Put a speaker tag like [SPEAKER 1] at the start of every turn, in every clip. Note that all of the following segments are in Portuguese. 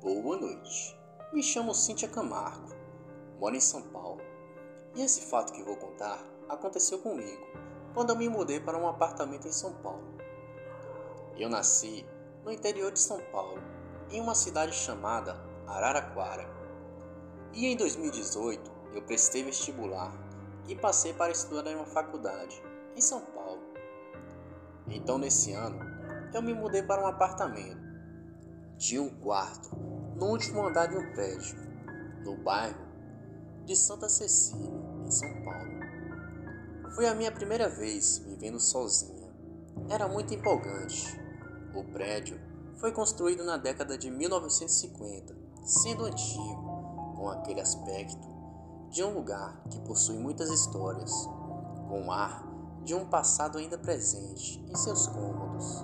[SPEAKER 1] Boa noite. Me chamo Cíntia Camargo, moro em São Paulo. E esse fato que vou contar aconteceu comigo quando eu me mudei para um apartamento em São Paulo. Eu nasci no interior de São Paulo, em uma cidade chamada Araraquara. E em 2018 eu prestei vestibular e passei para estudar em uma faculdade em São Paulo. Então nesse ano eu me mudei para um apartamento de um quarto no último andar de um prédio, no bairro de Santa Cecília, em São Paulo. Foi a minha primeira vez vivendo sozinha. Era muito empolgante. O prédio foi construído na década de 1950, sendo antigo, com aquele aspecto de um lugar que possui muitas histórias, com o ar de um passado ainda presente em seus cômodos.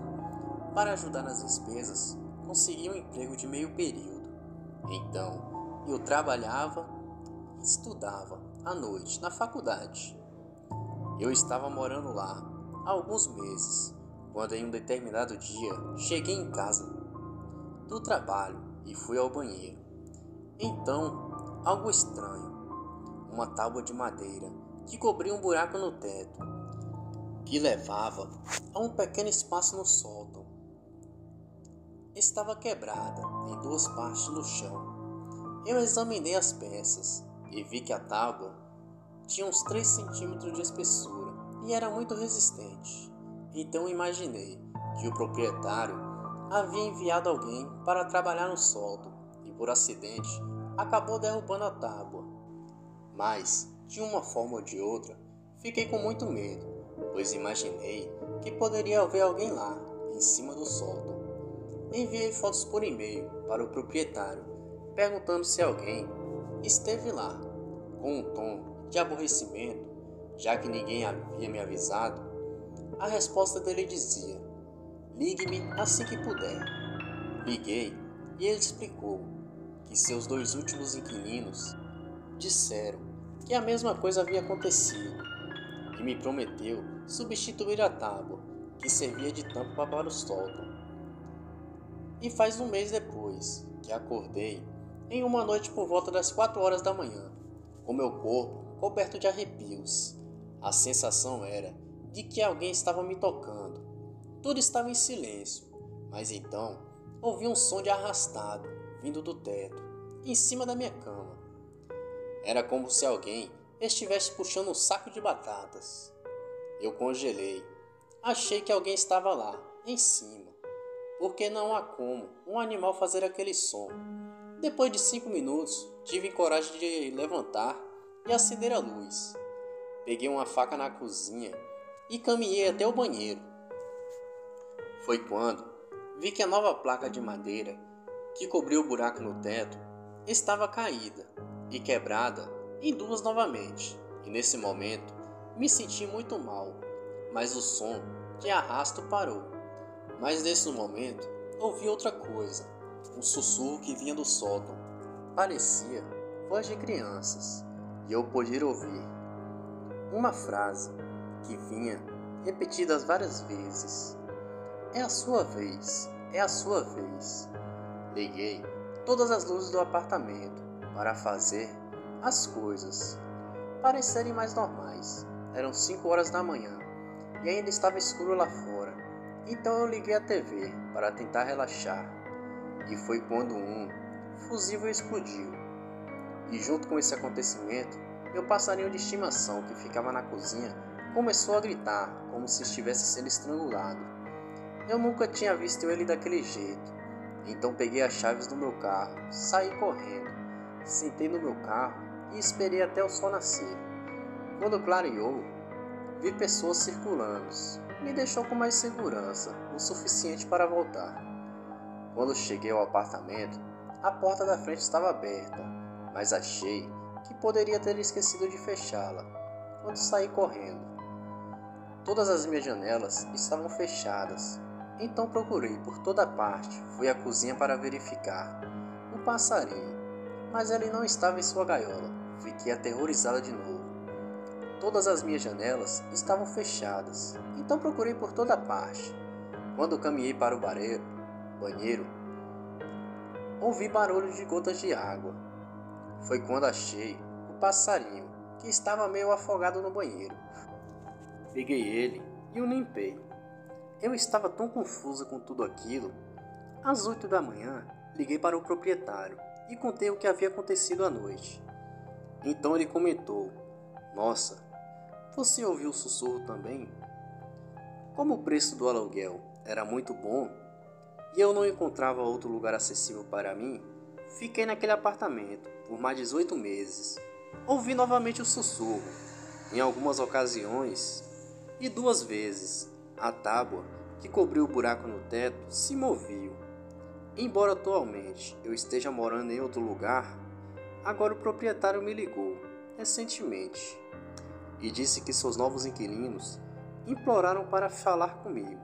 [SPEAKER 1] Para ajudar nas despesas, consegui um emprego de meio período. Então, eu trabalhava e estudava à noite na faculdade. Eu estava morando lá há alguns meses, quando em um determinado dia cheguei em casa do trabalho e fui ao banheiro. Então, algo estranho, uma tábua de madeira que cobria um buraco no teto, que levava a um pequeno espaço no sótão. Estava quebrada em duas partes no chão. Eu examinei as peças e vi que a tábua tinha uns 3 centímetros de espessura e era muito resistente. Então imaginei que o proprietário havia enviado alguém para trabalhar no sótão e por acidente acabou derrubando a tábua. Mas, de uma forma ou de outra, fiquei com muito medo, pois imaginei que poderia haver alguém lá, em cima do sótão. Enviei fotos por e-mail para o proprietário, perguntando se alguém esteve lá. Com um tom de aborrecimento, já que ninguém havia me avisado, a resposta dele dizia: "Ligue-me assim que puder." Liguei e ele explicou que seus 2 últimos inquilinos disseram que a mesma coisa havia acontecido e me prometeu substituir a tábua que servia de tampa para o sótão. E faz um mês depois que acordei em uma noite por volta das 4 horas da manhã, com meu corpo coberto de arrepios. A sensação era de que alguém estava me tocando. Tudo estava em silêncio, mas então ouvi um som de arrastado vindo do teto, em cima da minha cama. Era como se alguém estivesse puxando um saco de batatas. Eu congelei. Achei que alguém estava lá, em cima, porque não há como um animal fazer aquele som. Depois de 5 minutos, tive coragem de levantar e acender a luz. Peguei uma faca na cozinha e caminhei até o banheiro. Foi quando vi que a nova placa de madeira que cobriu o buraco no teto estava caída e quebrada em duas novamente. E nesse momento me senti muito mal, mas o som de arrasto parou. Mas nesse momento ouvi outra coisa, um sussurro que vinha do sótão. Parecia voz de crianças e eu podia ouvir uma frase que vinha repetida várias vezes: "É a sua vez, é a sua vez." Liguei todas as luzes do apartamento para fazer as coisas parecerem mais normais. Eram 5 horas da manhã e ainda estava escuro lá fora. Então eu liguei a TV para tentar relaxar. E foi quando um fusível explodiu. E junto com esse acontecimento, meu passarinho de estimação que ficava na cozinha começou a gritar como se estivesse sendo estrangulado. Eu nunca tinha visto ele daquele jeito. Então peguei as chaves do meu carro, saí correndo, sentei no meu carro e esperei até o sol nascer. Quando clareou, vi pessoas circulando. Me deixou com mais segurança, o suficiente para voltar. Quando cheguei ao apartamento, a porta da frente estava aberta, mas achei que poderia ter esquecido de fechá-la quando saí correndo. Todas as minhas janelas estavam fechadas, então procurei por toda parte. Fui à cozinha para verificar o passarinho, mas ele não estava em sua gaiola. Fiquei aterrorizada de novo. Todas as minhas janelas estavam fechadas, então procurei por toda parte. Quando caminhei para o banheiro, ouvi barulho de gotas de água. Foi quando achei o passarinho, que estava meio afogado no banheiro. Peguei ele e o limpei. Eu estava tão confusa com tudo aquilo. Às 8 da manhã, liguei para o proprietário e contei o que havia acontecido à noite. Então ele comentou: "Nossa, você ouviu o sussurro também?" Como o preço do aluguel era muito bom e eu não encontrava outro lugar acessível para mim, fiquei naquele apartamento por mais 18 meses. Ouvi novamente o sussurro, em algumas ocasiões, e 2 vezes a tábua que cobriu o buraco no teto se movia. Embora atualmente eu esteja morando em outro lugar, agora o proprietário me ligou recentemente e disse que seus novos inquilinos imploraram para falar comigo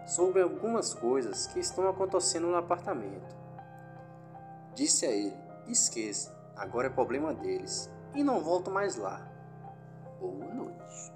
[SPEAKER 1] sobre algumas coisas que estão acontecendo no apartamento. Disse a ele: "Esqueça, agora é problema deles e não volto mais lá. Boa noite."